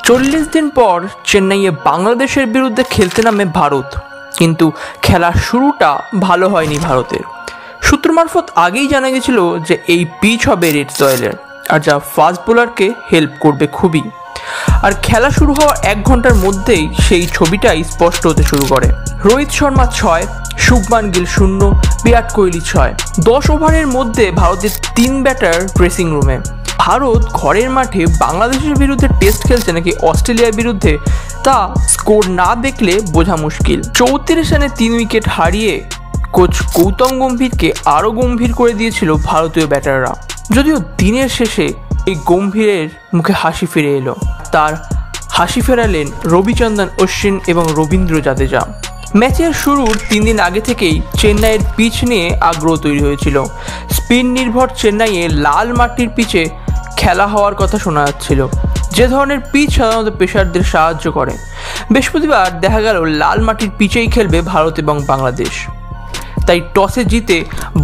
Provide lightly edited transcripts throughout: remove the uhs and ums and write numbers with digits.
40 দিন পর চেন্নাইয়ে বাংলাদেশের বিরুদ্ধে খেলতে নামে ভারত, কিন্তু খেলার শুরুটা ভালো হয়নি ভারতের। সূত্র মারফত আগেই জানা গেছিল যে এই পিচ হবে রেড সয়েলের, আর যা ফাস্ট বোলারকে হেল্প করবে খুবই। আর খেলা শুরু হওয়ার 1 ঘন্টার মধ্যেই সেই ছবিটাই স্পষ্ট হতে শুরু করে। রোহিত শর্মা 6, শুভমান গিল 0, বিরাট কোহলি 6। 10 ওভারের মধ্যে ভারতের 3 ব্যাটার ড্রেসিং রুমে। ভারত ঘরের মাঠে বাংলাদেশের বিরুদ্ধে টেস্ট খেলছে নাকি অস্ট্রেলিয়ার বিরুদ্ধে, তা স্কোর না দেখলে বোঝা মুশকিল। 34 রানে 3 উইকেট হারিয়ে কোচ গৌতম গম্ভীরকে আরও গম্ভীর করে দিয়েছিল ভারতীয় ব্যাটাররা। যদিও দিনের শেষে এই গম্ভীরের মুখে হাসি ফিরে এলো। তার হাসি ফেরালেন রবিচন্দ্রন অশ্বিন এবং রবীন্দ্র জাদেজা। ম্যাচের শুরুর 3 দিন আগে থেকেই চেন্নাইয়ের পিচ নিয়ে আগ্রহ তৈরি হয়েছিল। স্পিন নির্ভর চেন্নাইয়ে লাল মাটির পিচে খেলা হওয়ার কথা শোনা যাচ্ছিল, যে ধরনের পিচ সাধারণত পেসারদের সাহায্য করে। বৃহস্পতিবার দেখা গেল লাল মাটির পিচেই খেলবে ভারত এবং বাংলাদেশ। তাই টসে জিতে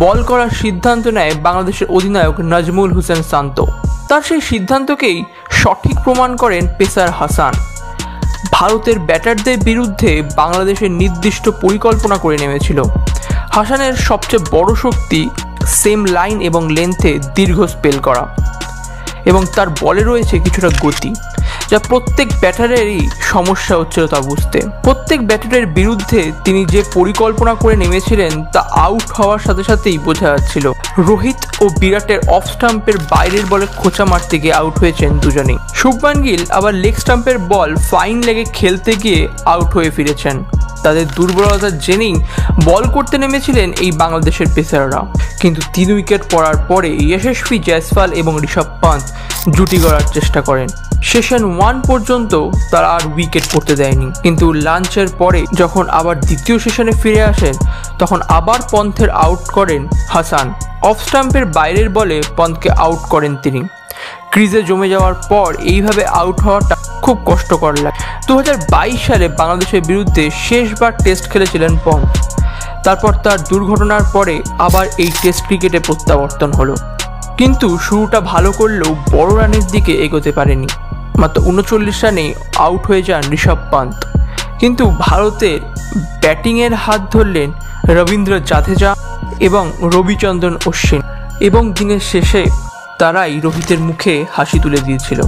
বল করার সিদ্ধান্ত নেয় বাংলাদেশের অধিনায়ক নাজমুল হোসেন শান্ত। তার সেই সিদ্ধান্তকেই সঠিক প্রমাণ করেন পেসার হাসান। ভারতের ব্যাটারদের বিরুদ্ধে বাংলাদেশের নির্দিষ্ট পরিকল্পনা করে নেমেছিল। হাসানের সবচেয়ে বড় শক্তি সেম লাইন এবং লেন্থে দীর্ঘ স্পেল করা, এবং তার বলে রয়েছে কিছুটা গতি, যা প্রত্যেক ব্যাটারেরই সমস্যা হচ্ছিল তা বুঝতে। প্রত্যেক ব্যাটারের বিরুদ্ধে তিনি যে পরিকল্পনা করে নেমেছিলেন তা আউট হওয়ার সাথে সাথেই বোঝা যাচ্ছিল। রোহিত ও বিরাটের অফ স্টাম্পের বাইরের বলে খোঁচা মারতে গিয়ে আউট হয়েছেন দুজনেই। শুভমান গিল আবার লেগ স্টাম্পের বল ফাইন লেগে খেলতে গিয়ে আউট হয়ে ফিরেছেন। তাদের দুর্বলতার জেনেই বল করতে নেমেছিলেন এই বাংলাদেশের পেসাররা, কিন্তু 3 উইকেট পড়ার পরে যশস্বী জয়সওয়াল এবং ঋষভ পান্ত জুটি গড়ার চেষ্টা করেন। সেশন 1 পর্যন্ত তারা আর উইকেট পড়তে দেয়নি, কিন্তু লাঞ্চের পরে যখন আবার দ্বিতীয় সেশনে ফিরে আসেন তখন আবার পন্থের আউট করেন হাসান। অফ স্টাম্পের বাইরের বলে পন্থকে আউট করেন তিনি। ক্রিজে জমে যাওয়ার পর এইভাবে আউট হওয়াটা খুব কষ্টকর লাগে। 2022 সালে বাংলাদেশের বিরুদ্ধে শেষবার টেস্ট খেলেছিলেন পন্থ। তারপর তার দুর্ঘটনার পরে আবার এই টেস্ট ক্রিকেটে প্রত্যাবর্তন হলো, কিন্তু শুরুটা ভালো করলেও বড় রানের দিকে এগোতে পারেনি। মাত্র 39 রানে আউট হয়ে যান ঋষভ পান্ত। কিন্তু ভারতের ব্যাটিংয়ের হাত ধরলেন রবীন্দ্র জাদেজা এবং রবিচন্দ্রন অশ্বিন, এবং দিনের শেষে তারাই রোহিতের মুখে হাসি তুলে দিয়েছিল।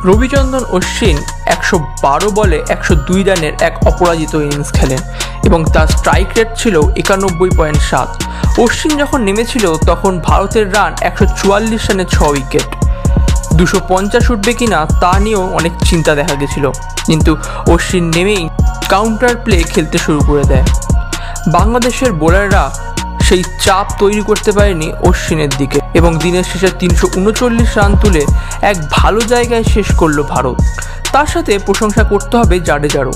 রবিচন্দ্রন অশ্বিন 112 বলে 102 রানের এক অপরাজিত ইনিংস খেলেন এবং তার স্ট্রাইক রেট ছিল 91.7। অশ্বিন যখন নেমেছিল তখন ভারতের রান 144 রানে 6 উইকেট। 250 উঠবে কিনা তা নিয়েও অনেক চিন্তা দেখা গেছিল, কিন্তু অশ্বিন নেমেই কাউন্টার প্লে খেলতে শুরু করে দেয়। বাংলাদেশের বোলাররা সেই চাপ তৈরি করতে পারেনি অশ্বিনের দিকে, এবং দিনের শেষে 339 রান তুলে এক ভালো জায়গায় শেষ করলো ভারত। তার সাথে প্রশংসা করতে হবে জাডেজারও।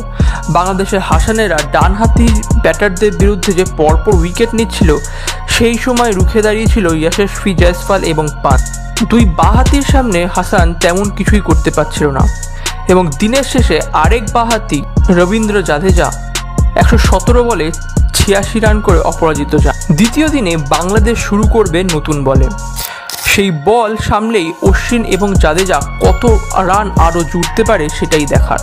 বাংলাদেশের হাসানেরা ডানহাতি ব্যাটারদের বিরুদ্ধে যে পরপর উইকেট নিচ্ছিল, সেই সময় রুখে দাঁড়িয়েছিল যশস্বী জয়সওয়াল এবং পান্ত। 2 বাঁহাতির সামনে হাসান তেমন কিছুই করতে পারছিল না, এবং দিনের শেষে আরেক বাঁহাতি রবীন্দ্র জাদেজা 117 বলে 86 রান করে অপরাজিত যান। দ্বিতীয় দিনে বাংলাদেশ শুরু করবে নতুন বলে। সেই বল সামলেই অশ্বিন এবং জাদেজা কত রান আরও জুড়তে পারে সেটাই দেখার।